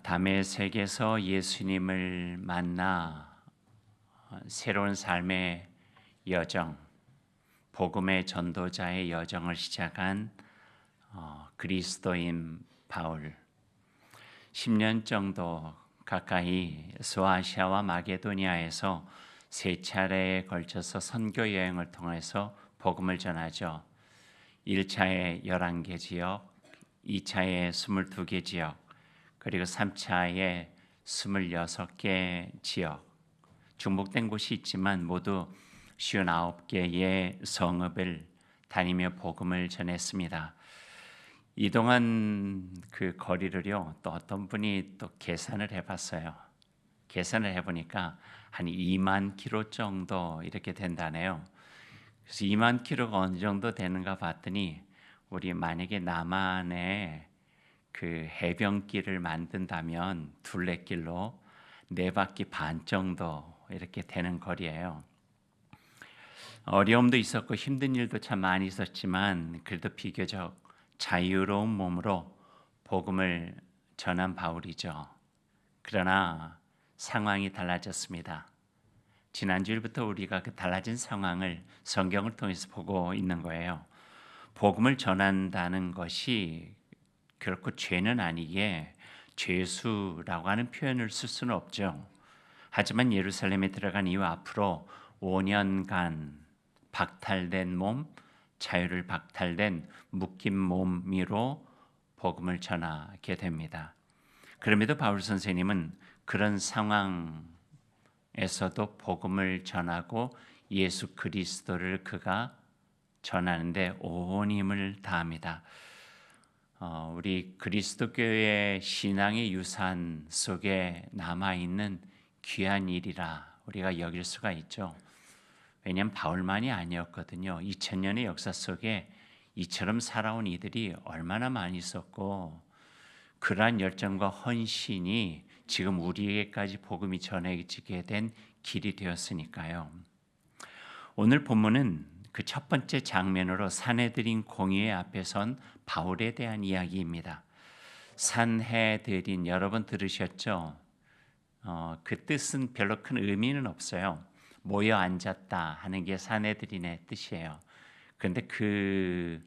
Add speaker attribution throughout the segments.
Speaker 1: 다메섹에서 예수님을 만나 새로운 삶의 여정, 복음의 전도자의 여정을 시작한 그리스도인 바울. 10년 정도 가까이 소아시아와 마게도니아에서 세 차례에 걸쳐서 선교 여행을 통해서 복음을 전하죠. 1차에 11개 지역, 2차에 22개 지역, 그리고 3차에 26개 지역, 중복된 곳이 있지만 모두 59개의 성읍을 다니며 복음을 전했습니다. 이동한 그 거리를요, 또 어떤 분이 또 계산을 해봤어요. 계산을 해보니까 한 2만 킬로 정도 이렇게 된다네요. 그래서 2만 킬로가 어느 정도 되는가 봤더니 우리 만약에 남한에 그 해변길을 만든다면 둘레길로 4바퀴 반 정도 이렇게 되는 거리예요. 어려움도 있었고 힘든 일도 참 많이 있었지만 그래도 비교적 자유로운 몸으로 복음을 전한 바울이죠. 그러나 상황이 달라졌습니다. 지난주일부터 우리가 그 달라진 상황을 성경을 통해서 보고 있는 거예요. 복음을 전한다는 것이 결코 죄는 아니기에 죄수라고 하는 표현을 쓸 수는 없죠. 하지만 예루살렘에 들어간 이후 앞으로 5년간 박탈된 몸, 자유를 박탈된 묶인 몸 위로 복음을 전하게 됩니다. 그럼에도 바울 선생님은 그런 상황에서도 복음을 전하고 예수 그리스도를 그가 전하는데 온 힘을 다합니다. 우리 그리스도교의 신앙의 유산 속에 남아있는 귀한 일이라 우리가 여길 수가 있죠. 왜냐하면 바울만이 아니었거든요. 2000년의 역사 속에 이처럼 살아온 이들이 얼마나 많이 있었고 그러한 열정과 헌신이 지금 우리에게까지 복음이 전해지게 된 길이 되었으니까요. 오늘 본문은 그 첫 번째 장면으로 산헤드린 공의회 앞에 선 바울에 대한 이야기입니다. 산헤드린 여러분 들으셨죠? 그 뜻은 별로 큰 의미는 없어요. 모여 앉았다 하는 게 산헤드린의 뜻이에요. 그런데 그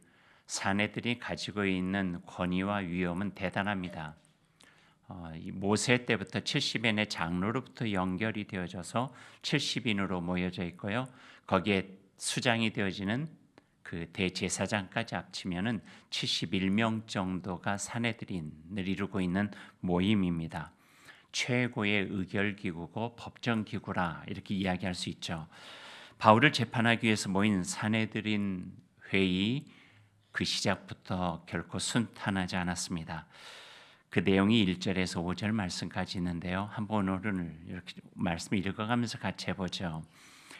Speaker 1: 산헤드린이 가지고 있는 권위와 위엄은 대단합니다. 모세 때부터 70인의 장로로부터 연결이 되어져서 70인으로 모여져 있고요. 거기에 수장이 되어지는 그 대제사장까지 합치면은 71명 정도가 산헤드린을 이루고 있는 모임입니다. 최고의 의결기구고 법정기구라 이렇게 이야기할 수 있죠. 바울을 재판하기 위해서 모인 산헤드린 회의 그 시작부터 결코 순탄하지 않았습니다. 그 내용이 1절에서 5절 말씀까지 있는데요. 한번 오늘 이렇게 말씀 읽어가면서 같이 해보죠.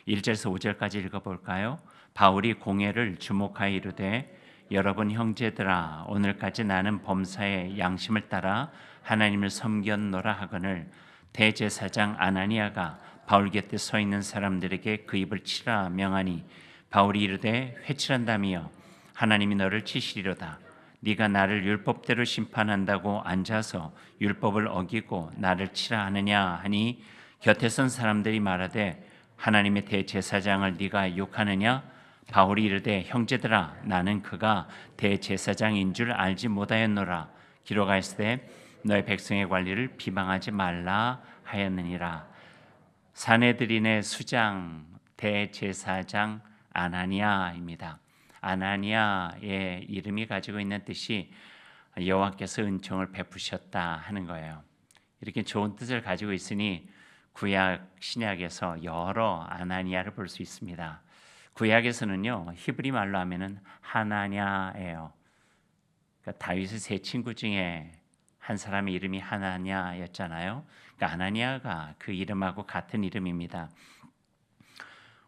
Speaker 1: 1절에서 5절까지 읽어볼까요? 바울이 공회를 주목하여 이르되 여러분 형제들아 오늘까지 나는 범사의 양심을 따라 하나님을 섬겼노라 하거늘 대제사장 아나니아가 바울 곁에 서 있는 사람들에게 그 입을 치라 명하니 바울이 이르되 회칠한다며 하나님이 너를 치시리로다. 네가 나를 율법대로 심판한다고 앉아서 율법을 어기고 나를 치라 하느냐 하니 곁에 선 사람들이 말하되 하나님의 대제사장을 네가 욕하느냐? 바울이 이르되 형제들아 나는 그가 대제사장인 줄 알지 못하였노라. 기록하였으되 너의 백성의 관리를 비방하지 말라 하였느니라. 산헤드린의 수장 대제사장 아나니아입니다. 아나니아의 이름이 가지고 있는 뜻이 여호와께서 은총을 베푸셨다 하는 거예요. 이렇게 좋은 뜻을 가지고 있으니 구약 신약에서 여러 아나니아를 볼 수 있습니다. 구약에서는요 히브리 말로 하면은 하나냐예요. 그러니까 다윗의 세 친구 중에 한 사람의 이름이 하나냐였잖아요. 그러니까 아나니아가 그 이름하고 같은 이름입니다.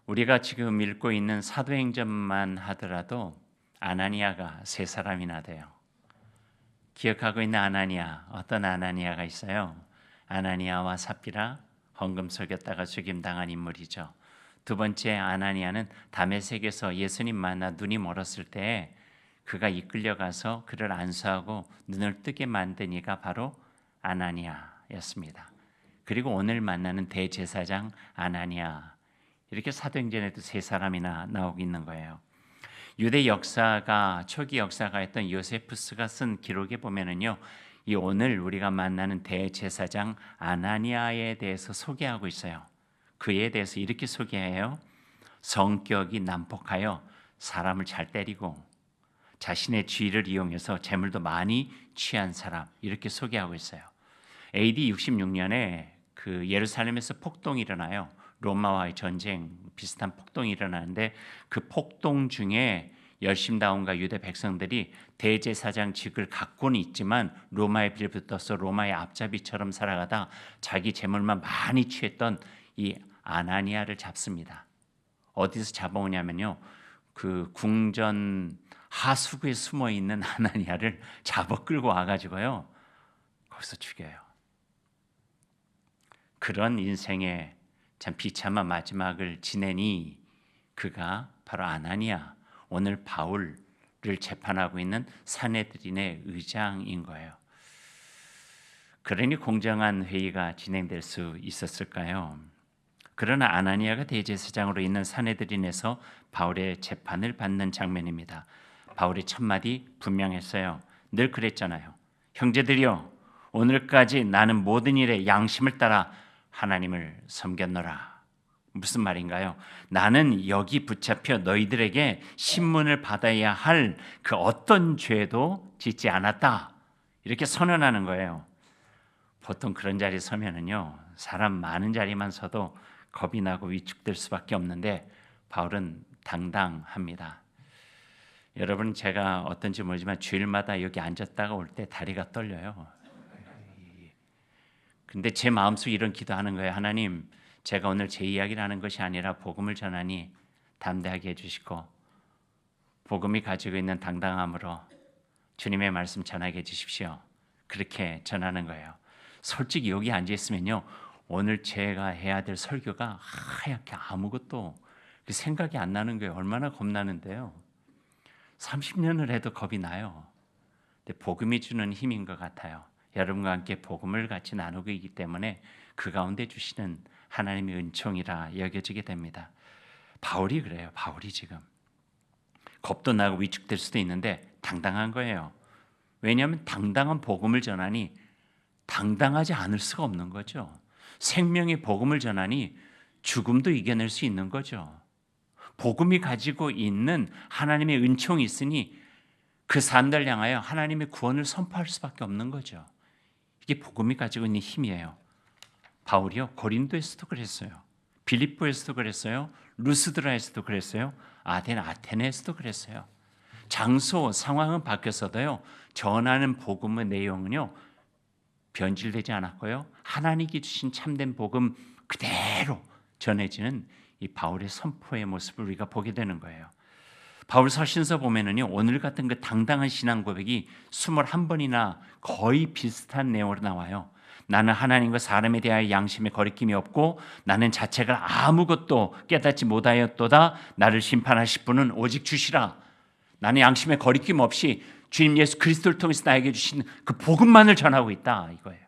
Speaker 1: 우리가 지금 읽고 있는 사도행전만 하더라도 아나니아가 3사람이나 돼요. 기억하고 있는 아나니아, 어떤 아나니아가 있어요? 아나니아와 삽비라, 헌금 속였다가 죽임당한 인물이죠. 두 번째 아나니아는 다메섹에서 예수님 만나 눈이 멀었을 때 그가 이끌려가서 그를 안수하고 눈을 뜨게 만든 이가 바로 아나니아였습니다. 그리고 오늘 만나는 대제사장 아나니아, 이렇게 사도행전에도 세 사람이나 나오고 있는 거예요. 유대 역사가 초기 역사가였던 요세푸스가 쓴 기록에 보면은요, 이 오늘 우리가 만나는 대제사장 아나니아에 대해서 소개하고 있어요. 그에 대해서 이렇게 소개해요. 성격이 난폭하여 사람을 잘 때리고 자신의 지위를 이용해서 재물도 많이 취한 사람, 이렇게 소개하고 있어요. AD 66년에 그 예루살렘에서 폭동이 일어나요. 로마와의 전쟁 비슷한 폭동이 일어나는데 그 폭동 중에 열심당원과 유대 백성들이 대제사장직을 갖고는 있지만 로마에 빌붙어서 로마의 앞잡이처럼 살아가다 자기 재물만 많이 취했던 이 아나니아를 잡습니다. 어디서 잡아오냐면요, 그 궁전 하수구에 숨어 있는 아나니아를 잡아 끌고 와가지고요, 거기서 죽여요. 그런 인생의 참 비참한 마지막을 지내니 그가 바로 아나니아, 오늘 바울을 재판하고 있는 산헤드린의 의장인 거예요. 그러니 공정한 회의가 진행될 수 있었을까요? 그러나 아나니아가 대제사장으로 있는 산헤드린에서 바울의 재판을 받는 장면입니다. 바울의 첫마디 분명했어요. 늘 그랬잖아요. 형제들이여, 오늘까지 나는 모든 일에 양심을 따라 하나님을 섬겼노라. 무슨 말인가요? 나는 여기 붙잡혀 너희들에게 신문을 받아야 할 그 어떤 죄도 짓지 않았다. 이렇게 선언하는 거예요. 보통 그런 자리에 서면은요, 사람 많은 자리만 서도 겁이 나고 위축될 수밖에 없는데 바울은 당당합니다. 여러분, 제가 어떤지 모르지만 주일마다 여기 앉았다가 올 때 다리가 떨려요. 근데 제 마음속에 이런 기도하는 거예요. 하나님, 제가 오늘 제 이야기를 하는 것이 아니라 복음을 전하니 담대하게 해주시고 복음이 가지고 있는 당당함으로 주님의 말씀 전하게 해주십시오. 그렇게 전하는 거예요. 솔직히 여기 앉아있으면요, 오늘 제가 해야 될 설교가 하얗게 아무것도 생각이 안 나는 거예요. 얼마나 겁나는데요. 30년을 해도 겁이 나요. 근데 복음이 주는 힘인 것 같아요. 여러분과 함께 복음을 같이 나누고 있기 때문에 그 가운데 주시는 하나님의 은총이라 여겨지게 됩니다. 바울이 그래요. 바울이 지금 겁도 나고 위축될 수도 있는데 당당한 거예요. 왜냐하면 당당한 복음을 전하니 당당하지 않을 수가 없는 거죠. 생명의 복음을 전하니 죽음도 이겨낼 수 있는 거죠. 복음이 가지고 있는 하나님의 은총이 있으니 그 사람들 향하여 하나님의 구원을 선포할 수밖에 없는 거죠. 이게 복음이 가지고 있는 힘이에요. 바울이요, 고린도에서도 그랬어요. 빌립보에서도 그랬어요. 루스드라에서도 그랬어요. 아테네에서도 그랬어요. 장소, 상황은 바뀌었어도요, 전하는 복음의 내용은요 변질되지 않았고요, 하나님께 주신 참된 복음 그대로 전해지는 이 바울의 선포의 모습을 우리가 보게 되는 거예요. 바울 서신서 보면은요, 오늘 같은 그 당당한 신앙 고백이 21번이나 거의 비슷한 내용으로 나와요. 나는 하나님과 사람에 대하여 양심에 거리낌이 없고 나는 자체가 아무것도 깨닫지 못하였도다. 나를 심판하실 분은 오직 주시라. 나는 양심에 거리낌 없이 주님 예수 그리스도를 통해서 나에게 주신 그 복음만을 전하고 있다, 이거예요.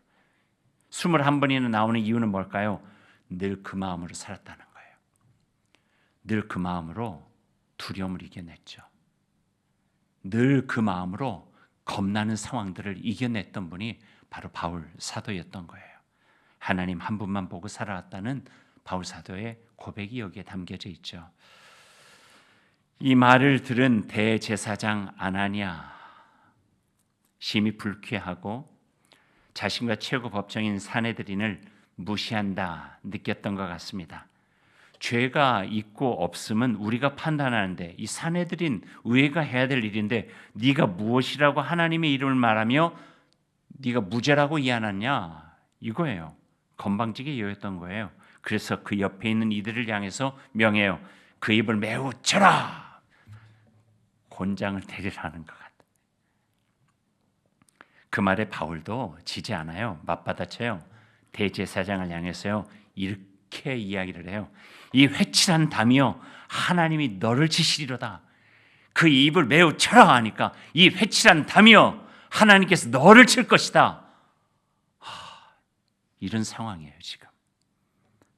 Speaker 1: 21번이나 나오는 이유는 뭘까요? 늘 그 마음으로 살았다는 거예요. 늘 그 마음으로 두려움을 이겨냈죠. 늘 그 마음으로 겁나는 상황들을 이겨냈던 분이 바로 바울 사도였던 거예요. 하나님 한 분만 보고 살아왔다는 바울 사도의 고백이 여기에 담겨져 있죠. 이 말을 들은 대제사장 아나니아, 심히 불쾌하고 자신과 최고 법정인 산헤드린을 무시한다 느꼈던 것 같습니다. 죄가 있고 없음은 우리가 판단하는데 이 산헤드린 의회가 해야 될 일인데 네가 무엇이라고 하나님의 이름을 말하며 네가 무죄라고 이해하느냐, 이거예요. 건방지게 여겼던 거예요. 그래서 그 옆에 있는 이들을 향해서 명해요. 그 입을 매우 쳐라. 곤장을 때리라는 것 같아요. 그 말에 바울도 지지 않아요. 맞받아쳐요. 대제사장을 향해서요, 이렇게 이야기를 해요. 이 회칠한 담이여, 하나님이 너를 치시리로다. 그 입을 매우 쳐라 하니까 이 회칠한 담이여, 하나님께서 너를 칠 것이다. 이런 상황이에요. 지금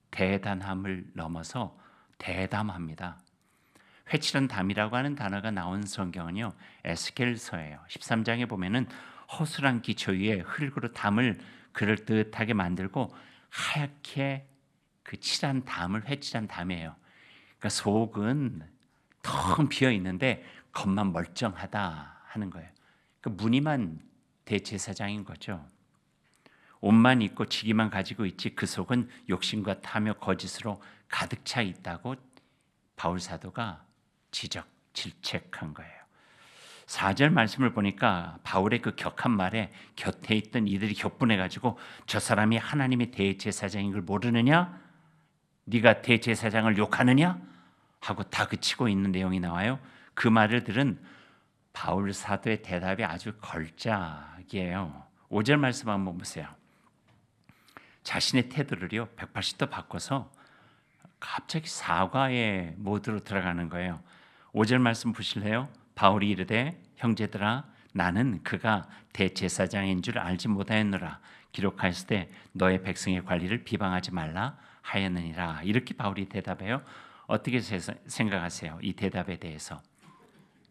Speaker 1: 대단함을 넘어서 대담합니다. 회칠한 담이라고 하는 단어가 나온 성경은요, 에스겔서예요. 13장에 보면은 허술한 기초 위에 흙으로 담을 그럴듯하게 만들고 하얗게 그 칠한 담을 회칠한 담이에요. 그러니까 속은 텅 비어 있는데 겉만 멀쩡하다 하는 거예요. 그러니까 무늬만 대제사장인 거죠. 옷만 입고 지기만 가지고 있지 그 속은 욕심과 탐욕 거짓으로 가득 차 있다고 바울 사도가 질책한 거예요. 4절 말씀을 보니까 바울의 그 격한 말에 곁에 있던 이들이 격분해가지고 저 사람이 하나님의 대제사장인 걸 모르느냐? 네가 대제사장을 욕하느냐? 하고 다그치고 있는 내용이 나와요. 그 말을 들은 바울 사도의 대답이 아주 걸작이에요. 5절 말씀 한번 보세요. 자신의 태도를요 180도 바꿔서 갑자기 사과의 모드로 들어가는 거예요. 5절 말씀 보실래요? 바울이 이르되 형제들아 나는 그가 대제사장인 줄 알지 못하였노라. 기록하였을 때 너의 백성의 관리를 비방하지 말라 하였느니라. 이렇게 바울이 대답해요. 어떻게 생각하세요? 이 대답에 대해서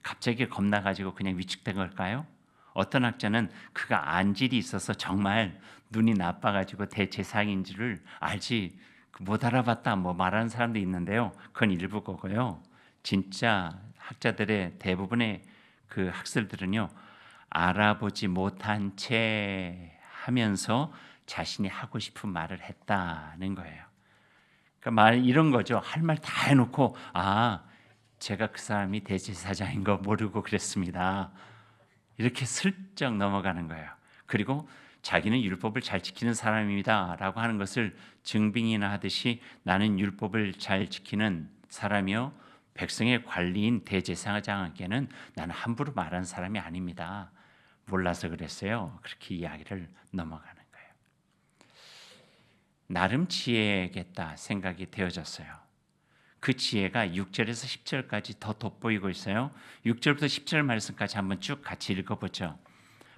Speaker 1: 갑자기 겁나가지고 그냥 위축된 걸까요? 어떤 학자는 그가 안질이 있어서 정말 눈이 나빠가지고 대제사장인 줄을 알지 못 알아봤다 뭐 말하는 사람도 있는데요. 그건 일부 거고요. 진짜 학자들의 대부분의 그 학설들은요, 알아보지 못한 채 하면서 자신이 하고 싶은 말을 했다는 거예요. 그러니까 말 이런 거죠. 할 말 다 해놓고 제가 그 사람이 대제사장인 거 모르고 그랬습니다. 이렇게 슬쩍 넘어가는 거예요. 그리고 자기는 율법을 잘 지키는 사람입니다 라고 하는 것을 증빙이나 하듯이 나는 율법을 잘 지키는 사람이요 백성의 관리인 대제사장에게는 나는 함부로 말하는 사람이 아닙니다. 몰라서 그랬어요. 그렇게 이야기를 넘어가는 거예요. 나름 지혜겠다 생각이 되어졌어요. 그 지혜가 6절에서 10절까지 더 돋보이고 있어요. 6절부터 10절 말씀까지 한번 쭉 같이 읽어보죠.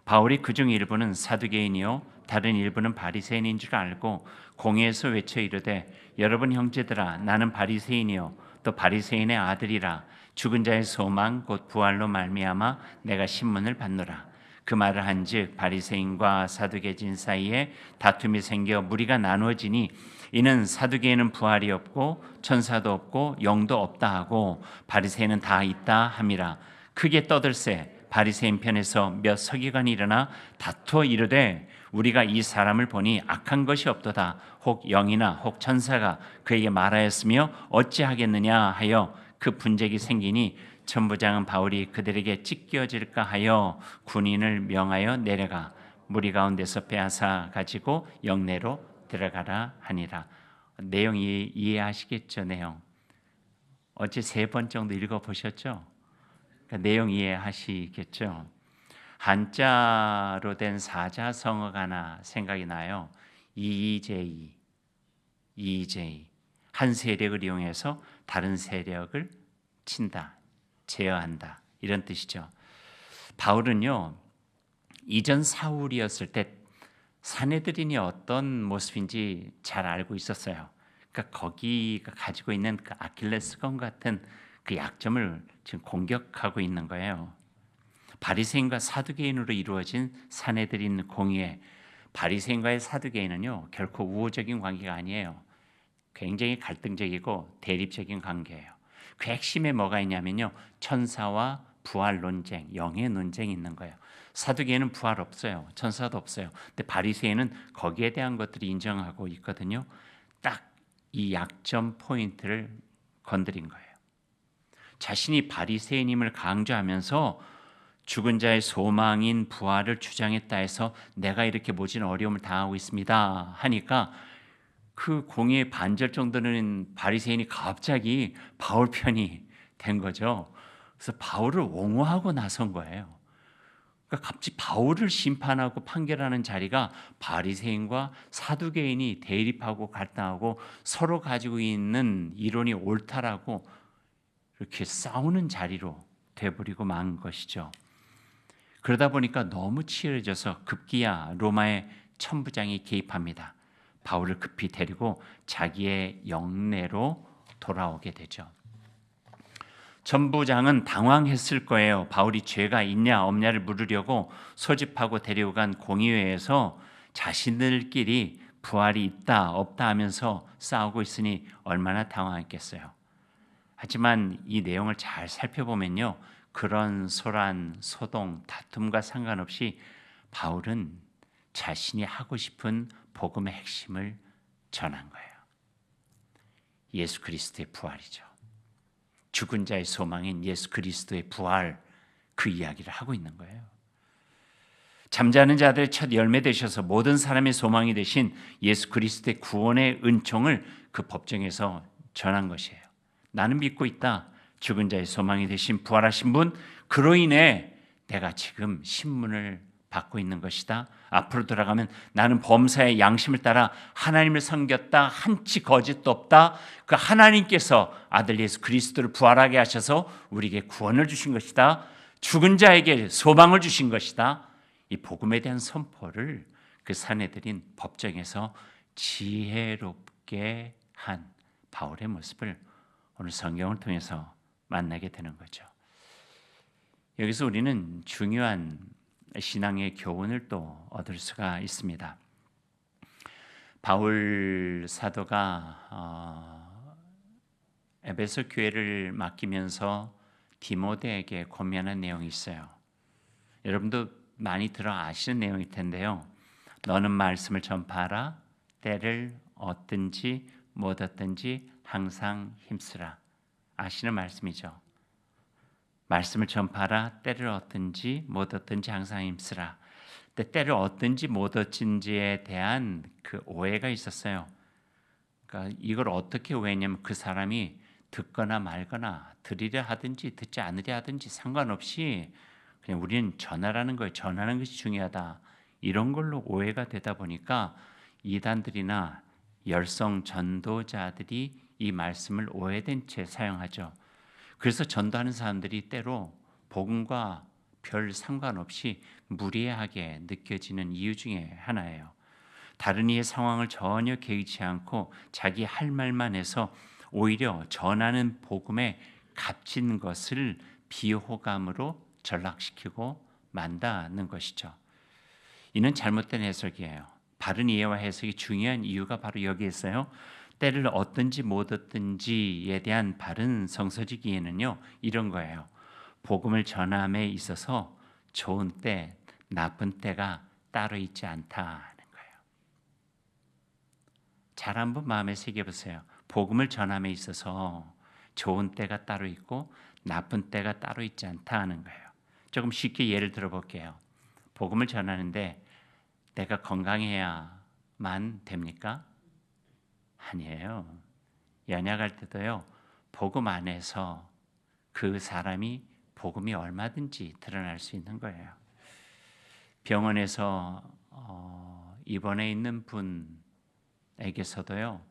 Speaker 1: 바울이 그중 일부는 사두개인이요 다른 일부는 바리새인인 줄 알고 공회에서 외쳐 이르되 여러분 형제들아 나는 바리새인이요 또 바리새인의 아들이라 죽은 자의 소망 곧 부활로 말미암아 내가 신문을 받노라. 그 말을 한즉 바리새인과 사두개인 사이에 다툼이 생겨 무리가 나누어지니 이는 사두개인은 부활이 없고 천사도 없고 영도 없다 하고 바리새인은 다 있다 함이라. 크게 떠들세 바리새인 편에서 몇 서기관이 일어나 다투어 이르되 우리가 이 사람을 보니 악한 것이 없도다. 혹 영이나 혹 천사가 그에게 말하였으며 어찌하겠느냐 하여 그 분쟁이 생기니 천부장은 바울이 그들에게 찢겨질까 하여 군인을 명하여 내려가 무리 가운데서 빼앗아 가지고 영내로 들어가라 하니라. 내용 이해하시겠죠? 내용 어제 3번 정도 읽어보셨죠? 그러니까 내용 이해하시겠죠? 한자로 된 사자성어가 하나 생각이 나요. EJ 한 세력을 이용해서 다른 세력을 친다, 제어한다 이런 뜻이죠. 바울은요 이전 사울이었을 때 사내들인이 어떤 모습인지 잘 알고 있었어요. 그러니까 거기가 가지고 있는 그 아킬레스건 같은 그 약점을 지금 공격하고 있는 거예요. 바리새인과 사두개인으로 이루어진 사내들인 공의회. 바리새인과의 사두개인은요 결코 우호적인 관계가 아니에요. 굉장히 갈등적이고 대립적인 관계예요. 그 핵심에 뭐가 있냐면요 천사와 부활 논쟁, 영의 논쟁이 있는 거예요. 사두개인은 부활 없어요. 천사도 없어요. 근데 바리새인은 거기에 대한 것들이 인정하고 있거든요. 딱 이 약점 포인트를 건드린 거예요. 자신이 바리새인임을 강조하면서 죽은 자의 소망인 부활을 주장했다 해서 내가 이렇게 모진 어려움을 당하고 있습니다 하니까 그 공의의 반절 정도는 바리새인이 갑자기 바울 편이 된 거죠. 그래서 바울을 옹호하고 나선 거예요. 그러니까 갑자기 바울을 심판하고 판결하는 자리가 바리새인과 사두개인이 대립하고 갈등하고 서로 가지고 있는 이론이 옳다라고 이렇게 싸우는 자리로 돼버리고 만 것이죠. 그러다 보니까 너무 치열해져서 급기야 로마의 천부장이 개입합니다. 바울을 급히 데리고 자기의 영내로 돌아오게 되죠. 전부장은 당황했을 거예요. 바울이 죄가 있냐 없냐를 물으려고 소집하고 데려간 공의회에서 자신들끼리 부활이 있다 없다 하면서 싸우고 있으니 얼마나 당황했겠어요. 하지만 이 내용을 잘 살펴보면요, 그런 소란, 소동, 다툼과 상관없이 바울은 자신이 하고 싶은 복음의 핵심을 전한 거예요. 예수 그리스도의 부활이죠. 죽은 자의 소망인 예수 그리스도의 부활, 그 이야기를 하고 있는 거예요. 잠자는 자들의 첫 열매 되셔서 모든 사람의 소망이 되신 예수 그리스도의 구원의 은총을 그 법정에서 전한 것이에요. 나는 믿고 있다. 죽은 자의 소망이 되신 부활하신 분, 그로 인해 내가 지금 신문을 받고 있는 것이다. 앞으로 돌아가면 나는 범사의 양심을 따라 하나님을 섬겼다. 한치 거짓도 없다. 그 하나님께서 아들 예수 그리스도를 부활하게 하셔서 우리에게 구원을 주신 것이다. 죽은 자에게 소망을 주신 것이다. 이 복음에 대한 선포를 그 사내들인 법정에서 지혜롭게 한 바울의 모습을 오늘 성경을 통해서 만나게 되는 거죠. 여기서 우리는 중요한 신앙의 교훈을 또 얻을 수가 있습니다. 바울 사도가 에베소 교회를 맡기면서 디모데에게 권면한 내용이 있어요. 여러분도 많이 들어 아시는 내용일 텐데요. 너는 말씀을 전파하라. 때를 얻든지 못 얻든지 항상 힘쓰라. 아시는 말씀이죠. 말씀을 전파하라. 때를 얻든지 못 얻든지 항상 힘쓰라. 근데 때를 얻든지 못 얻든지에 대한 그 오해가 있었어요. 그러니까 이걸 어떻게 오해했냐면 그 사람이 듣거나 말거나 들으려 하든지 듣지 않으려 하든지 상관없이 그냥 우리는 전하라는 거예요. 전하는 것이 중요하다. 이런 걸로 오해가 되다 보니까 이단들이나 열성 전도자들이 이 말씀을 오해된 채 사용하죠. 그래서 전도하는 사람들이 때로 복음과 별 상관없이 무례하게 느껴지는 이유 중에 하나예요. 다른 이의 상황을 전혀 개의치 않고 자기 할 말만 해서 오히려 전하는 복음에 값진 것을 비호감으로 전락시키고 만다는 것이죠. 이는 잘못된 해석이에요. 바른 이해와 해석이 중요한 이유가 바로 여기에 있어요. 때를 얻든지 못 얻든지에 대한 바른 성서적 이해는요, 이런 거예요. 복음을 전함에 있어서 좋은 때, 나쁜 때가 따로 있지 않다는 거예요. 잘 한번 마음에 새겨보세요. 복음을 전함에 있어서 좋은 때가 따로 있고 나쁜 때가 따로 있지 않다는 거예요. 조금 쉽게 예를 들어볼게요. 복음을 전하는데 내가 건강해야만 됩니까? 아니에요. 연약할 때도요, 복음 안에서 그 사람이 복음이 얼마든지 드러날 수 있는 거예요. 병원에서 입원해 있는 분에게서도요,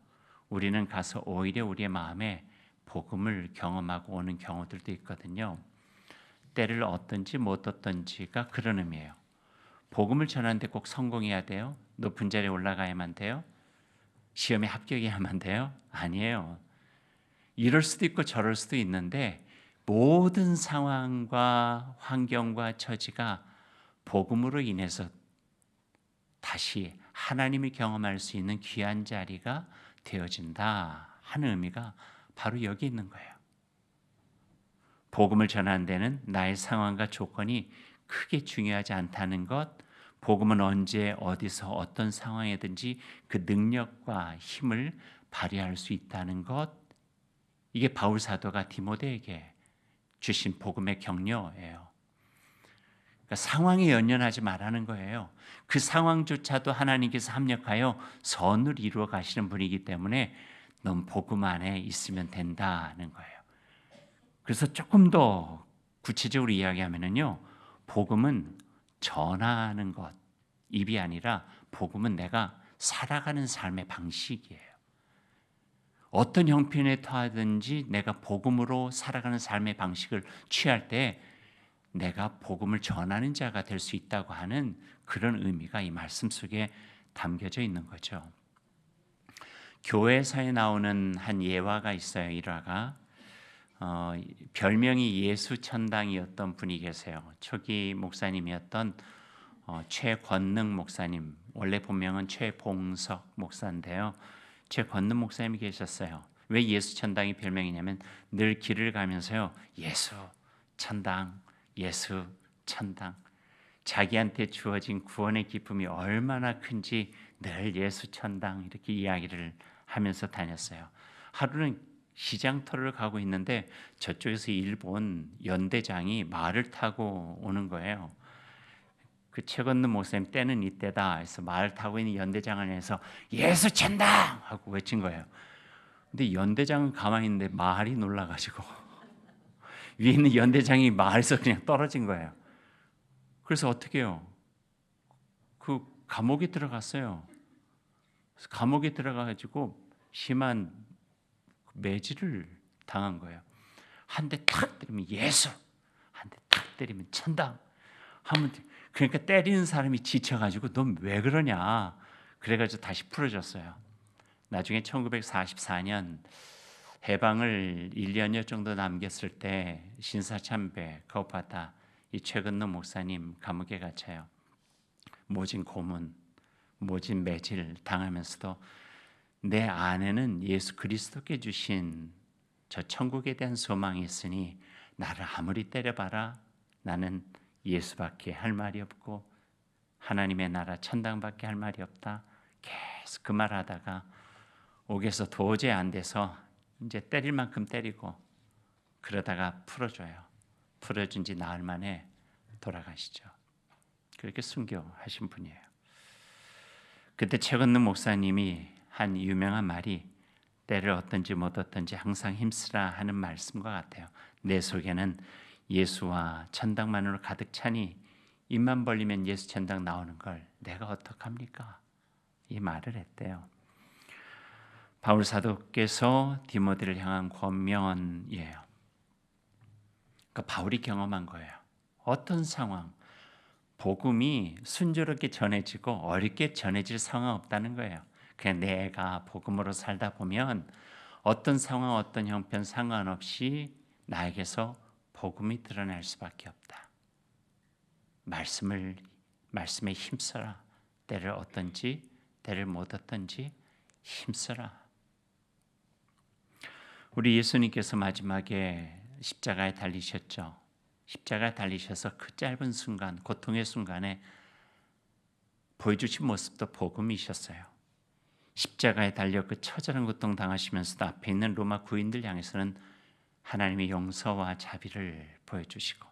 Speaker 1: 우리는 가서 오히려 우리의 마음에 복음을 경험하고 오는 경우들도 있거든요. 때를 얻든지 못 얻든지가 그런 의미예요. 복음을 전하는데 꼭 성공해야 돼요? 높은 자리에 올라가야만 돼요? 시험에 합격해야만 돼요? 아니에요. 이럴 수도 있고 저럴 수도 있는데 모든 상황과 환경과 처지가 복음으로 인해서 다시 하나님을 경험할 수 있는 귀한 자리가 되어진다 하는 의미가 바로 여기 있는 거예요. 복음을 전하는 데는 나의 상황과 조건이 크게 중요하지 않다는 것, 복음은 언제 어디서 어떤 상황이든지 그 능력과 힘을 발휘할 수 있다는 것, 이게 바울 사도가 디모데에게 주신 복음의 격려예요. 그러니까 상황에 연연하지 말라는 거예요. 그 상황조차도 하나님께서 합력하여 선을 이루어 가시는 분이기 때문에 넌 복음 안에 있으면 된다는 거예요. 그래서 조금 더 구체적으로 이야기하면요, 복음은 전하는 것, 입이 아니라 복음은 내가 살아가는 삶의 방식이에요. 어떤 형편에 처하든지 내가 복음으로 살아가는 삶의 방식을 취할 때 내가 복음을 전하는 자가 될 수 있다고 하는 그런 의미가 이 말씀 속에 담겨져 있는 거죠. 교회사에 나오는 한 예화가 있어요. 일화가 별명이 예수천당이었던 분이 계세요. 초기 목사님이었던 최권능 목사님, 원래 본명은 최봉석 목사인데요. 최권능 목사님이 계셨어요. 왜 예수천당이 별명이냐면 늘 길을 가면서요, 예수 천당, 예수 천당, 자기한테 주어진 구원의 기쁨이 얼마나 큰지 늘 예수 천당 이렇게 이야기를 하면서 다녔어요. 하루는 시장터를 가고 있는데 저쪽에서 일본 연대장이 말을 타고 오는 거예요. 그 최건능 목사님 때는 이때다 해서 말을 타고 있는 연대장 안에서 예수 천당 하고 외친 거예요. 근데 연대장은 가만히 있는데 말이 놀라가지고 위에 있는 연대장이 말에서 그냥 떨어진 거예요. 그래서 어떻게 해요? 그 감옥에 들어갔어요. 감옥에 들어가가지고 심한 매질을 당한 거예요. 한 대 탁 때리면 예수, 한 대 탁 때리면 천당 하면, 그러니까 때리는 사람이 지쳐가지고 넌 왜 그러냐 그래가지고 다시 풀어줬어요. 나중에 1944년 해방을 1년여 정도 남겼을 때 신사참배 거파다 이 최근노 목사님 감옥에 갇혀요. 모진 고문, 모진 매질 당하면서도 내 안에는 예수 그리스도께 주신 저 천국에 대한 소망이 있으니 나를 아무리 때려봐라 나는 예수밖에 할 말이 없고 하나님의 나라 천당밖에 할 말이 없다. 계속 그 말하다가 옥에서 도저히 안 돼서 이제 때릴 만큼 때리고 그러다가 풀어줘요. 풀어준 지 나흘 만에 돌아가시죠. 그렇게 순교하신 분이에요. 그때 최건능 목사님이 한 유명한 말이 때를 얻든지 못 얻든지 항상 힘쓰라 하는 말씀과 같아요. 내 속에는 예수와 천당만으로 가득 차니 입만 벌리면 예수 천당 나오는 걸 내가 어떡합니까? 이 말을 했대요. 바울 사도께서 디모데를 향한 권면이에요. 그러니까 바울이 경험한 거예요. 어떤 상황, 복음이 순조롭게 전해지고 어렵게 전해질 상황 없다는 거예요. 그냥 내가 복음으로 살다 보면 어떤 상황, 어떤 형편 상관없이 나에게서 복음이 드러날 수밖에 없다. 말씀에 힘써라. 때를 얻든지 때를 못 얻든지 힘써라. 우리 예수님께서 마지막에 십자가에 달리셨죠. 십자가에 달리셔서 그 짧은 순간, 고통의 순간에 보여주신 모습도 복음이셨어요. 십자가에 달려 그 처절한 고통 당하시면서도 앞에 있는 로마 구인들 향해서는 하나님의 용서와 자비를 보여주시고,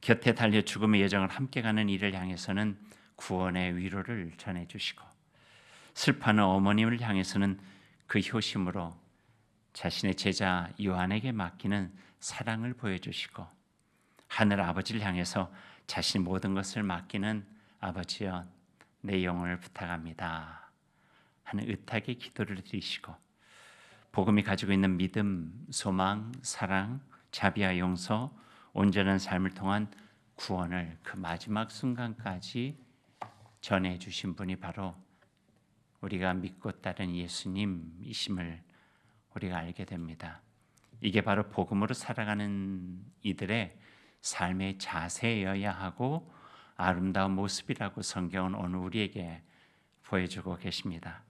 Speaker 1: 곁에 달려 죽음의 여정을 함께 가는 이를 향해서는 구원의 위로를 전해주시고, 슬퍼하는 어머님을 향해서는 그 효심으로 자신의 제자 요한에게 맡기는 사랑을 보여주시고, 하늘 아버지를 향해서 자신의 모든 것을 맡기는 아버지여 내 영혼을 부탁합니다 하는 의탁의 기도를 드리시고, 복음이 가지고 있는 믿음, 소망, 사랑, 자비와 용서, 온전한 삶을 통한 구원을 그 마지막 순간까지 전해주신 분이 바로 우리가 믿고 따른 예수님이심을 우리가 알게 됩니다. 이게 바로 복음으로 살아가는 이들의 삶의 자세여야 하고 아름다운 모습이라고 성경은 오늘 우리에게 보여주고 계십니다.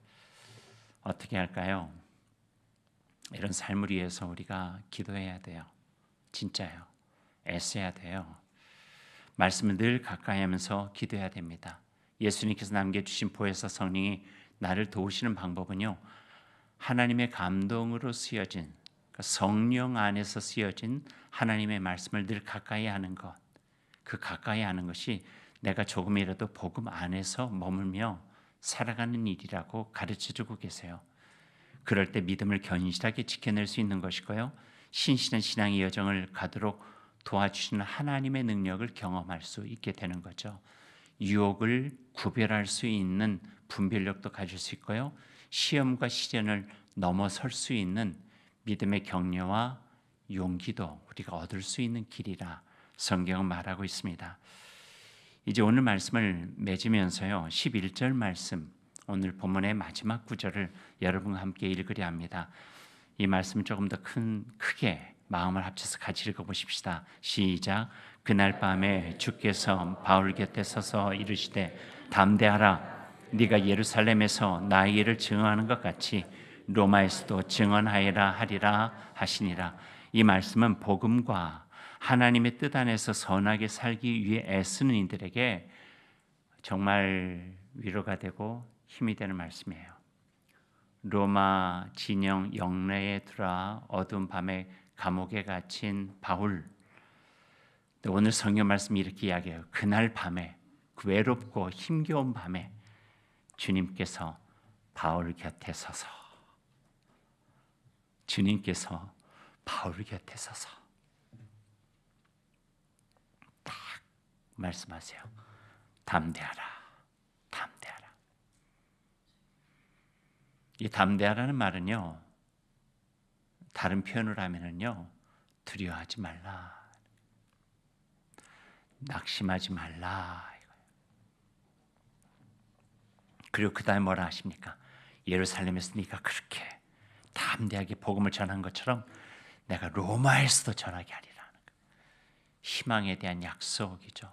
Speaker 1: 어떻게 할까요? 이런 삶을 위해서 우리가 기도해야 돼요. 진짜요. 애써야 돼요. 말씀을 늘 가까이 하면서 기도해야 됩니다. 예수님께서 남겨주신 보혜사 성령이 나를 도우시는 방법은요, 하나님의 감동으로 쓰여진, 성령 안에서 쓰여진 하나님의 말씀을 늘 가까이 하는 것, 그 가까이 하는 것이 내가 조금이라도 복음 안에서 머물며 살아가는 일이라고 가르쳐주고 계세요. 그럴 때 믿음을 견실하게 지켜낼 수 있는 것이고요, 신실한 신앙의 여정을 가도록 도와주시는 하나님의 능력을 경험할 수 있게 되는 거죠. 유혹을 구별할 수 있는 분별력도 가질 수 있고요, 시험과 시련을 넘어설 수 있는 믿음의 격려와 용기도 우리가 얻을 수 있는 길이라 성경은 말하고 있습니다. 이제 오늘 말씀을 맺으면서요, 11절 말씀, 오늘 본문의 마지막 구절을 여러분과 함께 읽으려 합니다. 이 말씀 조금 더 크게 마음을 합쳐서 같이 읽어보십시다. 시작. 그날 밤에 주께서 바울 곁에 서서 이르시되 담대하라. 네가 예루살렘에서 나의 일을 증언하는 것 같이 로마에서도 증언하여라 하리라 하시니라. 이 말씀은 복음과 하나님의 뜻 안에서 선하게 살기 위해 애쓰는 이들에게 정말 위로가 되고 힘이 되는 말씀이에요. 로마 진영 영내에 들어와 어두운 밤에 감옥에 갇힌 바울. 오늘 성경 말씀이 이렇게 이야기해요. 그날 밤에, 그 외롭고 힘겨운 밤에 주님께서 바울 곁에 서서, 주님께서 바울 곁에 서서 딱 말씀하세요. 담대하라, 담대하라. 이 담대하라는 말은요, 다른 표현을 하면은요, 두려워하지 말라, 낙심하지 말라. 그리고 그 다음에 뭐라 하십니까? 예루살렘에서 네가 그렇게 담대하게 복음을 전한 것처럼 내가 로마에서도 전하게 하리라는 거예요. 희망에 대한 약속이죠.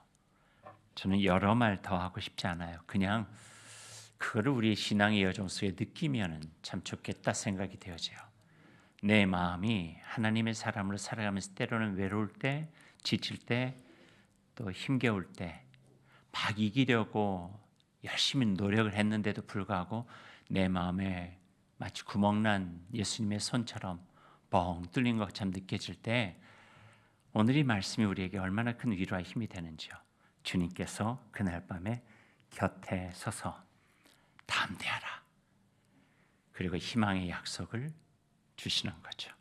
Speaker 1: 저는 여러 말 더 하고 싶지 않아요. 그냥 그거를 우리의 신앙의 여정 속에 느끼면 참 좋겠다 생각이 되어져요. 내 마음이 하나님의 사람으로 살아가면서 때로는 외로울 때, 지칠 때, 또 힘겨울 때 막 이기려고 열심히 노력을 했는데도 불구하고 내 마음에 마치 구멍난 예수님의 손처럼 뻥 뚫린 것처럼 느껴질 때 오늘 이 말씀이 우리에게 얼마나 큰 위로와 힘이 되는지요. 주님께서 그날 밤에 곁에 서서 담대하라. 그리고 희망의 약속을 주시는 거죠.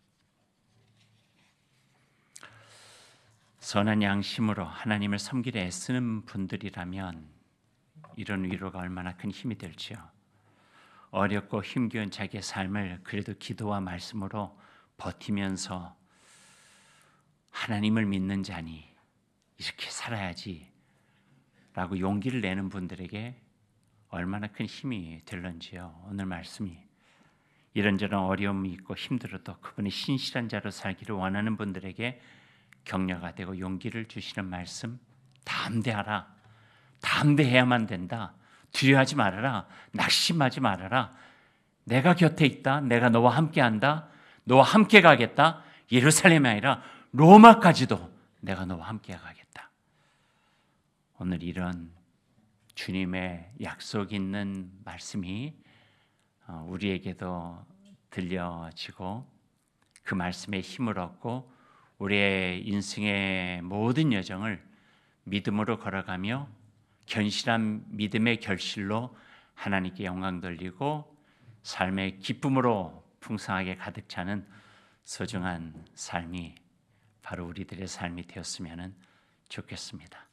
Speaker 1: 선한 양심으로 하나님을 섬기려 애쓰는 분들이라면 이런 위로가 얼마나 큰 힘이 될지요. 어렵고 힘겨운 자기의 삶을 그래도 기도와 말씀으로 버티면서 하나님을 믿는 자니 이렇게 살아야지 라고 용기를 내는 분들에게 얼마나 큰 힘이 될런지요. 오늘 말씀이 이런저런 어려움이 있고 힘들어도 그분의 신실한 자로 살기를 원하는 분들에게 격려가 되고 용기를 주시는 말씀. 담대하라. 담대해야만 된다. 두려워하지 말아라. 낙심하지 말아라. 내가 곁에 있다. 내가 너와 함께한다. 너와 함께 가겠다. 예루살렘이 아니라 로마까지도 내가 너와 함께 가겠다. 오늘 이런 주님의 약속 있는 말씀이 우리에게도 들려지고 그 말씀에 힘을 얻고 우리의 인생의 모든 여정을 믿음으로 걸어가며 견실한 믿음의 결실로 하나님께 영광 돌리고 삶의 기쁨으로 풍성하게 가득 차는 소중한 삶이 바로 우리들의 삶이 되었으면 좋겠습니다.